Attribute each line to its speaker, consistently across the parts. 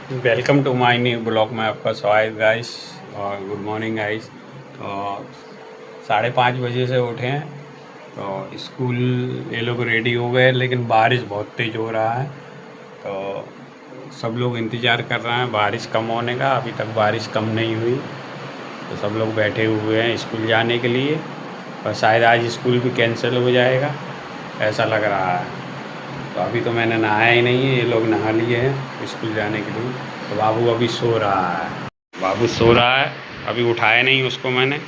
Speaker 1: Welcome to my new blog में आपका स्वागत गाइस। और गुड मॉर्निंग गाइस। तो 5:30 बजे से उठे हैं। तो स्कूल ये लोग रेडी हो गए, लेकिन बारिश बहुत तेज़ हो रहा है। तो सब लोग इंतज़ार कर रहे हैं बारिश कम होने का। अभी तक बारिश कम नहीं हुई, तो सब लोग बैठे हुए हैं स्कूल जाने के लिए। और शायद आज स्कूल भी कैंसिल हो जाएगा, ऐसा लग रहा है। तो अभी तो मैंने नहाया ही नहीं है, ये लोग नहा लिए हैं स्कूल जाने के लिए। तो बाबू अभी सो रहा है। बाबू सो रहा है, अभी उठाया नहीं उसको मैंने।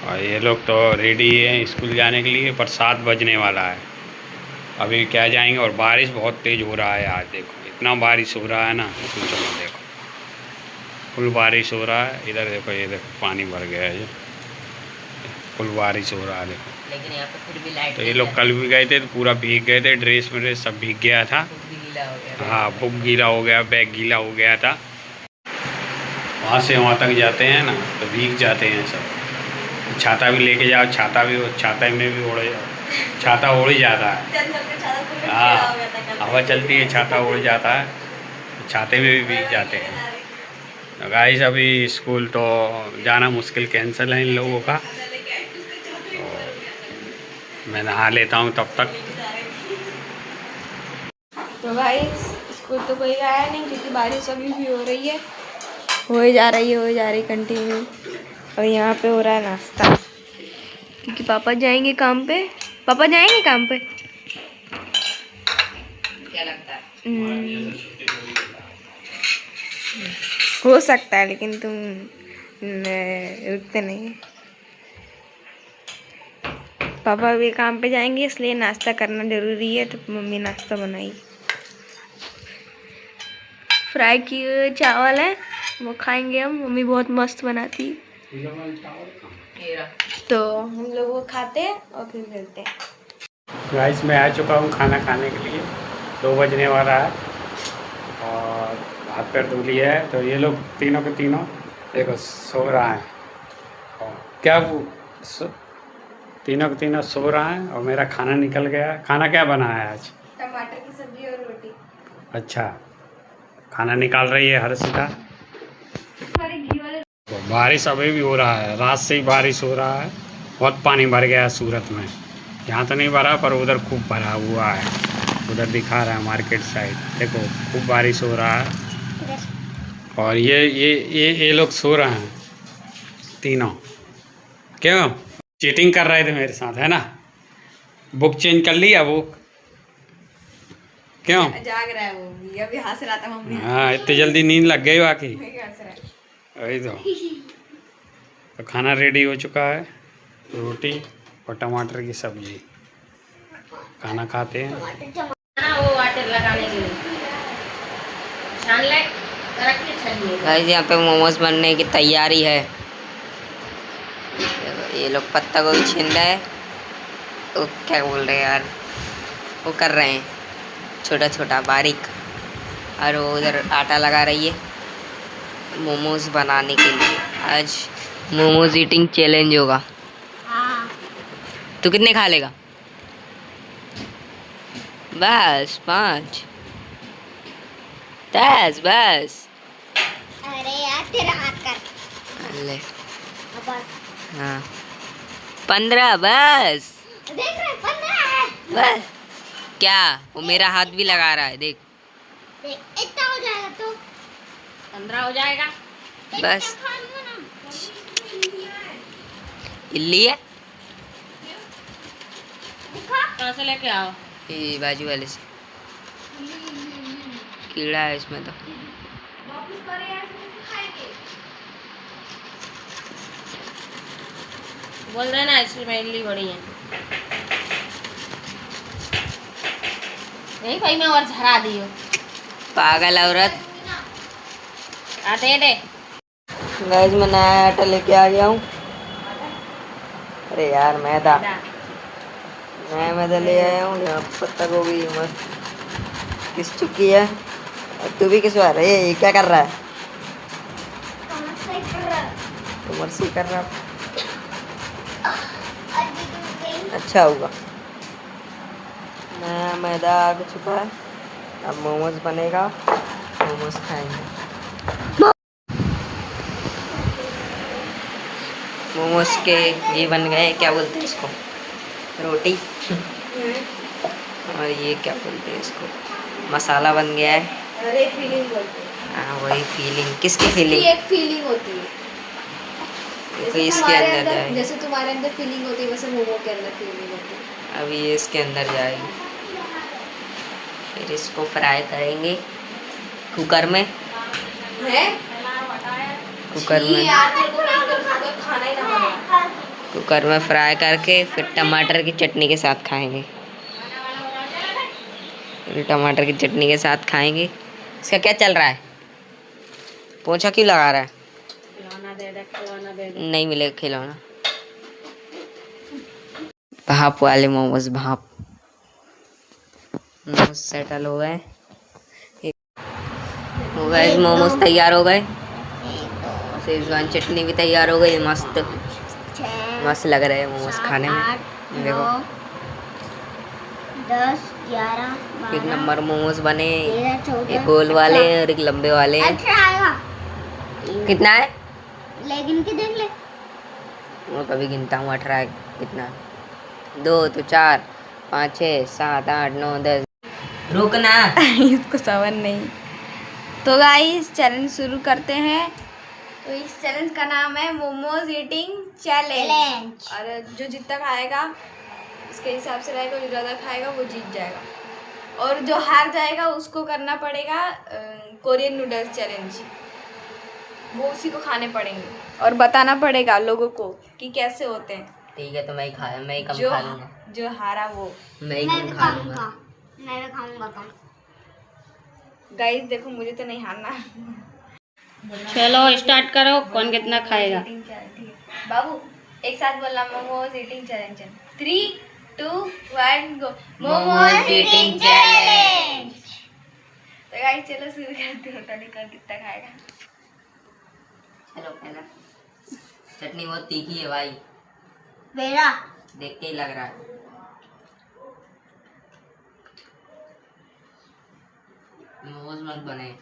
Speaker 1: और ये लोग तो रेडी हैं स्कूल जाने के लिए, पर 7 बजने वाला है। अभी क्या जाएंगे। और बारिश बहुत तेज़ हो रहा है आज, देखो इतना बारिश हो रहा है ना, पूछो मत। देखो फुल बारिश हो रहा है इधर। देखो ये देखो पानी भर गया है, ये फुल बारिश हो रहा है देखो।
Speaker 2: लेकिन यहाँ पे फिर भी लाइट
Speaker 1: तो ये लोग कल भी गए थे तो पूरा भीग गए थे, ड्रेस व्रेस सब भीग गया था।
Speaker 2: गीला हो गया।
Speaker 1: हाँ, बुक गीला हो गया, बैग गीला हो गया था। वहाँ से वहाँ तक जाते हैं ना तो भीग जाते हैं सब। छाता भी लेके जाओ, छाता में भी उड़ जाओ, छाता उड़ ही जाता है। हाँ, हवा चलती है, छाता उड़ जाता है, छाते में भी भीग जाते हैं। तो गाइस अभी स्कूल तो जाना मुश्किल, कैंसिल है इन लोगों का। तो मैं नहा लेता हूँ तब तक।
Speaker 3: तो भाई स्कूल तो कोई आया नहीं क्योंकि बारिश अभी भी हो रही है, हो ही जा रही कंटिन्यू। और यहाँ पे हो रहा है नाश्ता क्योंकि पापा जाएंगे काम पे।
Speaker 2: क्या लगता है?
Speaker 3: हो सकता है, लेकिन तुम रुकते नहीं। पापा भी काम पे जाएंगे इसलिए नाश्ता करना जरूरी है, तो मम्मी नाश्ता बनाई। फ्राई किए चावल है, वो खाएंगे हम। मम्मी बहुत मस्त बनाती, तो हम लोग वो खाते हैं और फिर मिलते हैं।
Speaker 1: गाइस मैं आ चुका हूँ खाना खाने के लिए, 2 बजने वाला है। और हाथ पैर धो लिया है। तो ये लोग तीनों के तीनों देखो सो रहा है। और क्या वो तीनों के तीनों सो रहा है। और मेरा खाना निकल गया। खाना क्या बना है आज?
Speaker 3: टमाटर की सब्जी और रोटी।
Speaker 1: अच्छा, खाना निकाल रही है हर्षिता। तो बारिश अभी भी हो रहा है, रात से ही बारिश हो रहा है। बहुत पानी भर गया है सूरत में। यहाँ तो नहीं भरा, पर उधर खूब भरा हुआ है। उधर दिखा रहा है मार्केट साइड, देखो खूब बारिश हो रहा है। और ये लोग सो रहे हैं तीनों। क्यों चीटिंग कर रहे थे मेरे साथ, है ना? बुक चेंज कर लिया बुक? क्यों?
Speaker 3: जाग रहा है वो, ये अभी हंस रहा था मम्मी।
Speaker 1: हाँ, इतनी जल्दी नींद लग गई बाकी।
Speaker 3: हंस रहा है।
Speaker 1: वही तो खाना रेडी हो चुका है, रोटी और टमाटर की सब्जी। खाना खाते हैं।
Speaker 2: वो वाटर लगाने के लिए छान ले, रख के छानिए। गाइस यहाँ पे मोमोज बनने की तैयारी है। देखो ये लोग पत्ता गोभी छीन रहे हैं। वो क्या बोल रहे हैं यार, वो कर रहे हैं छोटा छोटा बारीक। और वो उधर आटा लगा रही है मोमोज बनाने के लिए। आज मोमोज ईटिंग चैलेंज होगा। तू कितने खा लेगा? बस 5 10 बस।
Speaker 3: अरे यार तेरा हाथ कर
Speaker 2: ले
Speaker 3: बस।
Speaker 2: हाँ 15 बस।
Speaker 3: देख रहे 15 है
Speaker 2: बस क्या, वो मेरा हाथ भी लगा रहा है, देख
Speaker 3: इतना हो जाएगा तो
Speaker 2: 15 हो जाएगा बस। इल्ली है, कहाँ से लेके आओ? ये बाजू वाले से, कीड़ा है इसमें तो। बोल देना इसमें इल्ली बड़ी है। नहीं भाई मैं और झरा दियो पागल औरत। आटे दे गाइस, मैं नया आटा लेके आ गया हूँ। अरे यार मैदा, नया मैदा ले आया हूँ। यहाँ पत्ता गोभी मस्त किस चुकी है। और तू भी किसवा रही है? ये क्या कर रहा है? कमर से कर रहा है। अच्छा होगा। नया मैदा आ चुका है, अब मोमोज बनेगा। मोमोज खाएंगे। मोमोज के ये बन गए, क्या बोलते हैं इसको, रोटी। और ये क्या बोलते हैं इसको, मसाला बन गया है।
Speaker 3: अरे फीलिंग बोलते हैं।
Speaker 2: हाँ वही फीलिंग, किसकी
Speaker 3: इसकी
Speaker 2: फीलिंग?
Speaker 3: एक फीलिंग होती है,
Speaker 2: तो इसके अंदर जाएगी।
Speaker 3: जैसे तुम्हारे अंदर फीलिंग होती है वैसे मोमो के अंदर फीलिंग होती है।
Speaker 2: अभी ये इसके अंदर जाएगी, फिर इसको फ्राई करेंगे कुकर में।
Speaker 3: है
Speaker 2: कुकर में,
Speaker 3: यार तेरे को नहीं कर सकता, खाना ही ना बना।
Speaker 2: कुकर में फ्राई करके फिर टमाटर की चटनी के साथ खाएंगे। फिर टमाटर की चटनी के साथ खाएंगे। इसका क्या चल रहा है? पोंछा क्यों लगा रहा है?
Speaker 3: खिलौना दे दे।
Speaker 2: नहीं मिलेगा खिलौना। भाप वाले मोमोज, भाप मोमोज सेटल हो गए। हो गए मोमोज, तैयार हो गए। शेजवान चटनी भी तैयार हो गई। मस्त मस्त लग रहे हैं मोमोज खाने में। देखो
Speaker 4: 10, 11,
Speaker 2: एक नंबर मोमोज बने,
Speaker 4: 13, 14,
Speaker 2: एक गोल वाले और एक लंबे वाले।
Speaker 4: 18 आएगा।
Speaker 2: कितना है?
Speaker 4: लेकिन के देख ले।
Speaker 2: मैं कभी गिनता हूँ 18 कितना, 2 तो 4 5 6 7 8 9 10। रुकना।
Speaker 3: इसको सवन नहीं। तो गाइस चैलेंज शुरू करते हैं। तो इस चैलेंज का नाम है मोमोज ईटिंग चैलेंज। और जो जितना खाएगा इसके हिसाब से रहेगा, जो ज़्यादा खाएगा वो जीत जाएगा। और जो हार जाएगा उसको करना पड़ेगा कोरियन नूडल्स चैलेंज। वो उसी को खाने पड़ेंगे और बताना पड़ेगा लोगों को कि कैसे होते हैं।
Speaker 2: ठीक है, तो मैं ही खाया, मैं ही कम
Speaker 3: जो
Speaker 2: खा लूँगा।
Speaker 3: जो हारा वो।
Speaker 2: मैं ही
Speaker 4: मैं
Speaker 2: कम
Speaker 4: भी
Speaker 2: खा लूँगा।
Speaker 4: खाऊंगा, मैं भी खाऊंगा कम।
Speaker 3: गाइस देखो मुझे तो नहीं हारना।
Speaker 2: चलो स्टार्ट करो, कौन कितना खाएगा?
Speaker 3: ईटिंग चैलेंज, ठीक है बाबू एक साथ बोलना, momos eating challenge. 3 2 1 go.
Speaker 2: Momos eating challenge.
Speaker 3: तो गाइस चलो शुरू करते हैं। तो कौन कितना खाएगा?
Speaker 2: चलो पहला। चटनी बहुत तीखी है भाई,
Speaker 4: मेरा
Speaker 2: देख के ही लग रहा है। मोमोज मत बने,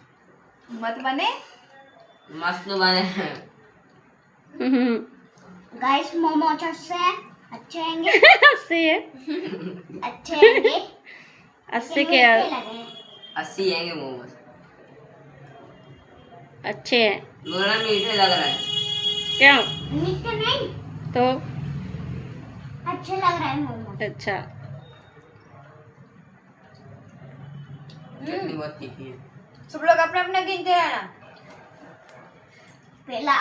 Speaker 3: मत बने।
Speaker 2: मस्त बने।
Speaker 4: गाइस मोमोज अच्छे हैं, अच्छे हैंगे,
Speaker 3: अस्सी है।
Speaker 4: अच्छे हैंगे।
Speaker 3: अस्सी
Speaker 4: मीठे
Speaker 3: क्या?
Speaker 4: लगे हैं।
Speaker 2: 80 हैंगे मोमोज।
Speaker 3: अच्छे हैं
Speaker 2: बोला मीठे लग रहा है।
Speaker 3: क्या?
Speaker 4: मीठे नहीं,
Speaker 3: तो
Speaker 4: अच्छे लग रहे हैं मोमोज।
Speaker 3: अच्छा।
Speaker 2: चटनी बहुत तीखी है।
Speaker 3: सब लोग अपने अपने गिनते रहना।
Speaker 4: पहला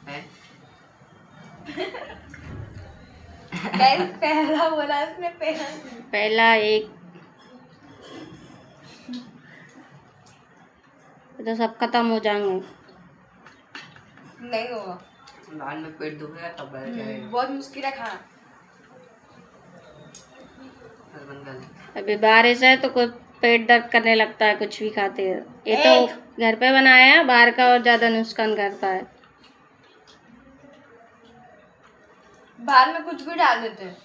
Speaker 2: है?
Speaker 3: गाइस पहला बोला उसने, पहला एक तो सब खत्म हो जाएंगे। नहीं होगा,
Speaker 2: बाद में पेट दुखेगा तब पता चलेगा।
Speaker 3: बहुत मुश्किल है खाना।
Speaker 2: बस बंद कर दे।
Speaker 3: अभी बारिश है तो कोई पेट दर्द करने लगता है कुछ भी खाते हैं। ये तो घर पे बनाया है, बाहर का और ज्यादा नुकसान करता है। बाहर में कुछ भी डाल देते हैं।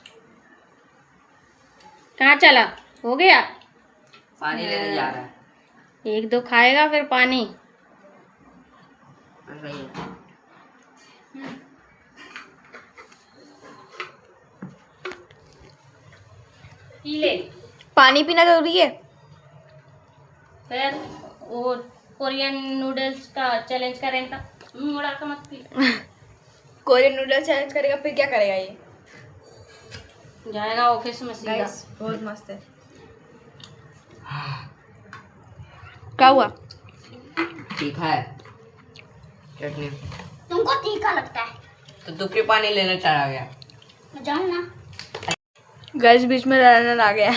Speaker 3: कहाँ चला? हो गया।
Speaker 2: पानी लेने जा रहा है।
Speaker 3: 1 2 खाएगा फिर पानी।
Speaker 2: ऐसा ही है।
Speaker 3: पी ले। पानी पीना जरूरी है। फिर वो कोरियन नूडल्स का चैलेंज करेंगे तो मुड़ा का मत पी। कोरियन नूडल्स चैलेंज करेगा फिर क्या करेगा ये? जाएगा ऑफिस में सीधा। बहुत मस्त है। क्या हुआ?
Speaker 2: तीखा है चटनी।
Speaker 4: तुमको तीखा लगता है
Speaker 2: तो तू क्यों पानी लेने चला गया?
Speaker 4: मैं जाऊँ ना।
Speaker 3: गैस बीच में रनर आ गया।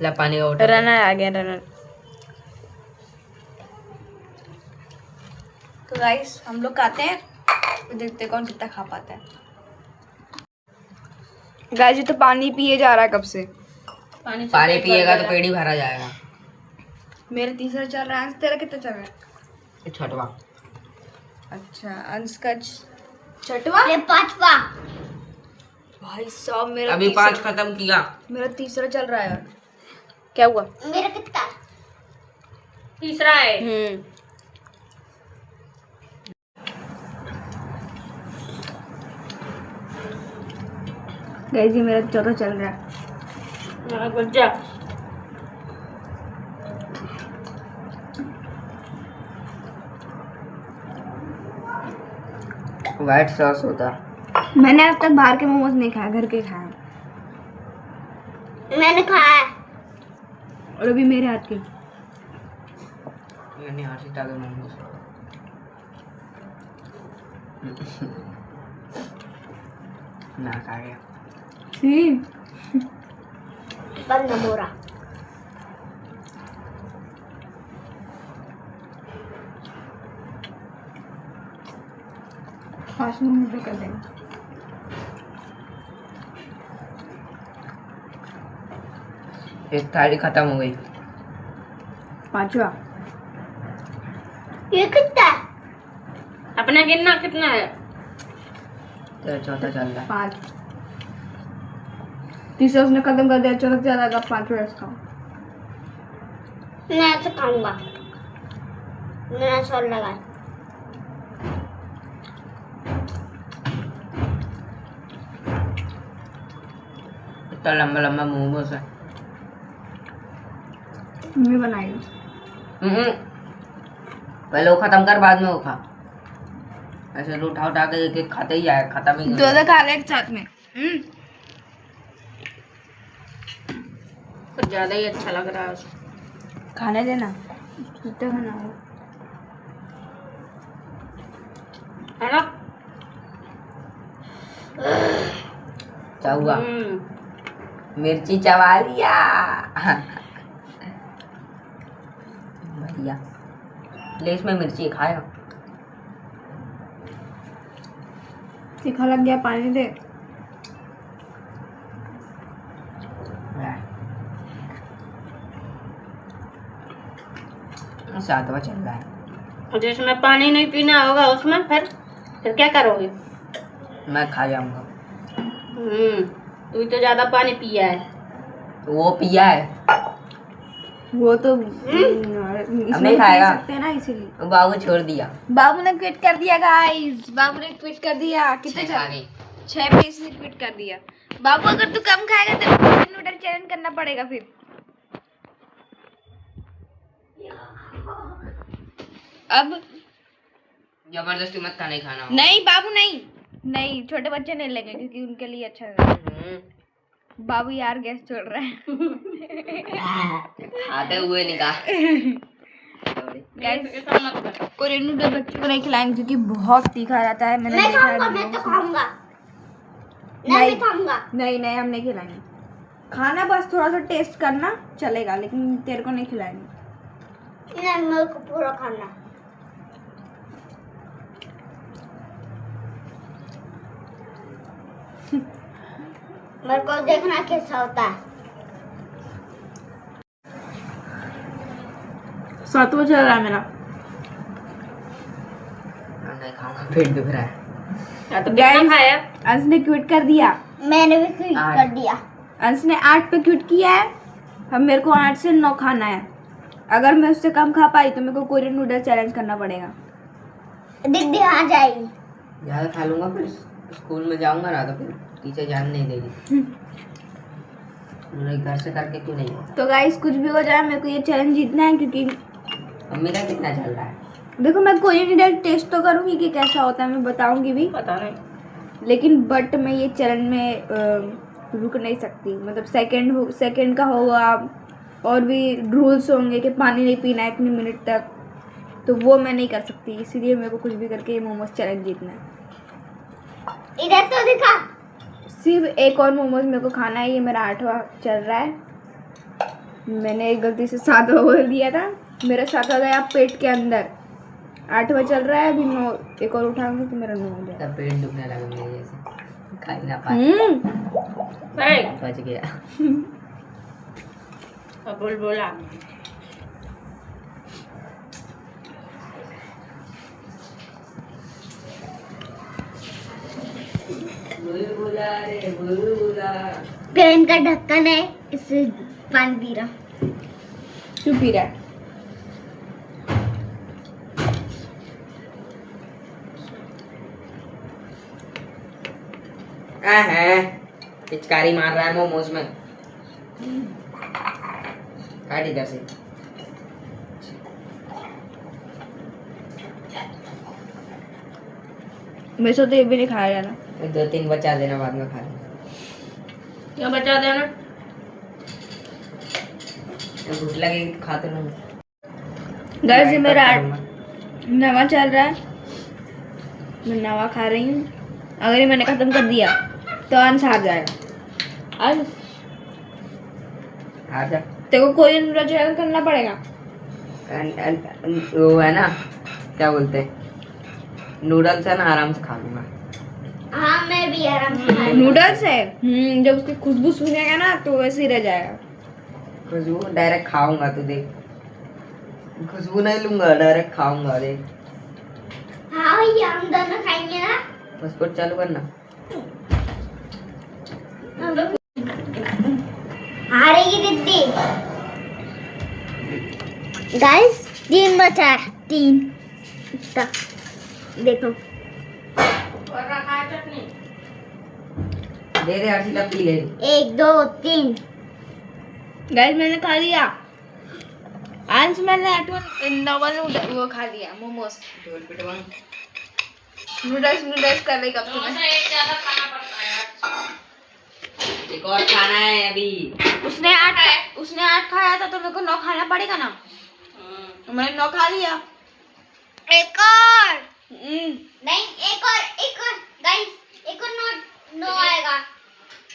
Speaker 2: ला पानी का उठा।
Speaker 3: रनर आ गया, रनर। तो गाइस हम लोग खाते हैं, तो देखते हैं कौन कितना खा पाता है। गाइस ये तो पानी पिए जा रहा है कब से।
Speaker 2: पानी पिएगा तो पेट ही भरा जाएगा।
Speaker 3: मेरा तीसरा चल रहा है, तेरा कितना चल रहा है?
Speaker 2: ये छठवा।
Speaker 3: अच्छा अंश का छठवा।
Speaker 4: ये पांचवा।
Speaker 3: भाई साहब मेरा
Speaker 2: अभी 5 खत्म किया।
Speaker 3: मेरा तीसरा चल रहा है यार। क्या हुआ?
Speaker 4: मेरा कितना?
Speaker 2: तीसरा है।
Speaker 3: गाइस ये मेरा चौथा चल रहा है।
Speaker 2: गुज्जा
Speaker 5: व्हाइट सॉस होता।
Speaker 3: मैंने आज तक बाहर के मोमोज नहीं खाए, घर के खाए।
Speaker 4: मैंने खाया है।
Speaker 3: और अभी मेरे हाथ के।
Speaker 5: मैंने हाथ डाले मोमोज। ना खा गया।
Speaker 4: बंद बोरा।
Speaker 3: फास्ट मोमोज भी कर देंगे।
Speaker 5: एक थाली खत्म हो गई।
Speaker 3: पांचवा।
Speaker 4: ये कितना है?
Speaker 2: अपना गिनना कितना है?
Speaker 5: तेरा चौथा चल रहा है।
Speaker 3: 5। तीसरा उसने खत्म कर दिया, चौथा चला गया, 5वां इसका।
Speaker 4: मैं ऐसे खाऊंगा। मेरा सॉस लगा।
Speaker 5: इतना लंबा लंबा मोमोज है।
Speaker 3: मम्मी बनाई।
Speaker 5: पहले वो खत्म कर, बाद में वो खा। ऐसे तो उठा उठा के एक एक खाते ही जाए, खत्म ही
Speaker 3: दो खा ले एक साथ में।
Speaker 2: कुछ ज्यादा ही अच्छा लग रहा है उसको।
Speaker 3: खाने देना, कितना खाना हो।
Speaker 2: है ना?
Speaker 5: क्या हुआ? मिर्ची चबा लिया भैया। ले इसमें मिर्ची खाया।
Speaker 3: तीखा लग गया, पानी दे।
Speaker 5: सातवां चल रहा है।
Speaker 2: जिसमें पानी नहीं पीना होगा उसमें फिर क्या करोगे?
Speaker 5: मैं खा जाऊंगा।
Speaker 2: तू तो ज्यादा पानी पिया है।
Speaker 5: वो पिया है,
Speaker 3: वो तो
Speaker 5: अब नहीं खाएगा।
Speaker 3: सकते हैं ना, इसीलिए।
Speaker 5: वो बाबू छोड़ दिया।
Speaker 3: बाबू ने क्विट कर दिया गाइस, बाबू ने क्विट कर दिया। कितने
Speaker 5: छह खा गई।
Speaker 3: 6 पीस ने क्विट कर दिया। बाबू अगर तू कम खाएगा तो नूडल चैलेंज करना पड़ेगा फिर। अब
Speaker 5: जबरदस्ती मत खा, नहीं खाना हो।
Speaker 3: नहीं बाबू नहीं, नहीं छोटे बच्चे नहीं लेंगे क्योंकि उनके लिए अच्छा है। बाबू यार गैस छोड़ रहा है।
Speaker 5: खाते हुए निकाल।
Speaker 3: कोरियन नूडल बच्चों को नहीं खिलाएंगे क्योंकि बहुत तीखा रहता है। मैंने
Speaker 4: मैं
Speaker 3: देखा है
Speaker 4: खाऊंगा। मैं तो
Speaker 3: videos में।
Speaker 4: खाऊंगा। मैं भी खाऊंगा।
Speaker 3: नहीं नहीं, हम नहीं खिलाएंगे। खाना बस थोड़ा सा टेस्ट करना चलेगा, लेकिन तेरे को नहीं खिलाएंगे।
Speaker 4: नहीं, मेरे को पूरा खाना। मेरे को देखना कैसा होता है।
Speaker 3: 7वां चल रहा है मेरा।
Speaker 5: नहीं खाऊंगा, पेट दुख रहा है।
Speaker 2: तो
Speaker 3: Guys,
Speaker 2: कितना खाया?
Speaker 3: अंश ने क्विट कर दिया।
Speaker 4: मैंने भी क्विट
Speaker 5: आठ।
Speaker 4: कर दिया।
Speaker 3: अंश ने 8 पे क्विट किया है। अब मेरे को 8 से 9 खाना है। अगर मैं उससे कम खा पाई तो मेरे को कोरियन नूडल चैलेंज करना पड़ेगा।
Speaker 4: दीदी आ जाएगी।
Speaker 5: ज्यादा खा लूंगा फिर स्कूल में जाऊंगा ना, तो फिर टीचर जान नहीं देगी। घर से करके क्यों नहीं होता?
Speaker 3: तो गाइस कुछ भी हो जाए मेरे को ये चैलेंज जीतना है, क्योंकि
Speaker 5: मम्मी का कितना चल रहा है?
Speaker 3: देखो मैं कोरियन नूडल टेस्ट तो करूंगी कि कैसा होता है, मैं बताऊंगी भी।
Speaker 2: पता नहीं।
Speaker 3: लेकिन बट मैं ये चैलेंज में रुक नहीं सकती। मतलब सेकंड का होगा, और भी रूल्स होंगे कि पानी नहीं पीना है इतने मिनट तक, तो वो मैं नहीं कर सकती। इसीलिए मेरे को कुछ भी करके ये मोमोज चैलेंज जीतना है।
Speaker 4: इधर तो दिखा।
Speaker 3: सिर्फ एक और मोमोज मेरे को खाना है। ये मेरा 8वां चल रहा है। मैंने एक गलती से 7वां बोल दिया था। मेरा 7वां गया पेट के अंदर। 8वां चल रहा है, अभी 9 एक और उठाऊंगी तो मेरा 9 हो जाएगा।
Speaker 5: तब पेट दुखने लगा मेरे जैसे, खा ही ना पाए। बच गया।
Speaker 2: बोला
Speaker 4: पेन का ढक्कन है, इससे पानी पी रहा।
Speaker 3: क्यों पी रहा है?
Speaker 5: है पिचकारी मार रहा है मोमोज में। काट इधर से।
Speaker 3: मेरे से तो ये भी नहीं खाया जाना।
Speaker 5: 2-3 बचा देना, बाद में खा लेना।
Speaker 3: क्या बचा देना?
Speaker 5: भूख लगेगी तो खाते रहूँ।
Speaker 3: गाइस ये मेरा नवा चल रहा है, मैं नवा खा रही हूँ। अगर ये मैंने खत्म कर दिया तो अंश हार जाएगा। आज
Speaker 5: आ जा।
Speaker 3: तेरे को कोरियन नूडल चैलेंज करना पड़ेगा।
Speaker 5: वो है ना, क्या बोलते हैं, नूडल्स है ना, आराम से खा लूंगा।
Speaker 4: हाँ मैं भी आराम से खा लूंगी।
Speaker 3: नूडल्स है, जब उसकी खुशबू सूंघेगा ना तो वैसे ही रह जाएगा।
Speaker 5: खुशबू डायरेक्ट खाऊंगा, तू देख। खुशबू नहीं लूंगा, डायरेक्ट खाऊंगा, देख।
Speaker 4: हाँ भैया हम दोनों खाएंगे ना।
Speaker 5: उसको चालू करना।
Speaker 4: हारेगी दीदी। गाइस 3 बचा है, 3 तक देखो।
Speaker 5: दे दे अर्शिता, पी ले।
Speaker 4: 1 2 3।
Speaker 3: गाइस मैंने खा लिया। अंश मैंने नवा नूडल वो खा लिया, मोमोज। नूडल्स कर रही कब से मैं।
Speaker 5: एक और खाना है अभी।
Speaker 3: उसने 8 खाया था तो मेरे को 9 खाना पड़ेगा ना। तो मैंने 9 खा लिया।
Speaker 4: एक और नहीं, एक और गाइस, एक और नो आएगा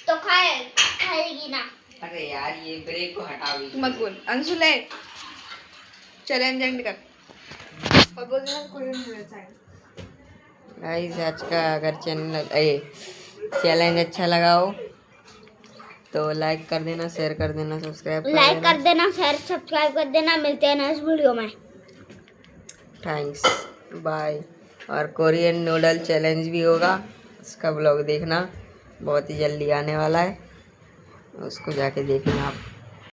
Speaker 4: तो खाएगी ना।
Speaker 5: अरे यार ये ब्रेक को हटाओ।
Speaker 3: मत बोल अंशु, ले चैलेंज एंड कर और बोल देना कोई नहीं चाहिए।
Speaker 5: गाइस आज का अगर चैलेंज अच्छा लगा हो तो लाइक कर देना, शेयर कर देना, सब्सक्राइब कर
Speaker 4: लाइक
Speaker 5: देना।
Speaker 4: कर देना, शेयर सब्सक्राइब कर देना। मिलते हैं नेक्स्ट वीडियो में।
Speaker 5: Thanks, bye. और कोरियन नूडल चैलेंज भी होगा, उसका ब्लॉग देखना, बहुत ही जल्दी आने वाला है, उसको जाके देखना आप।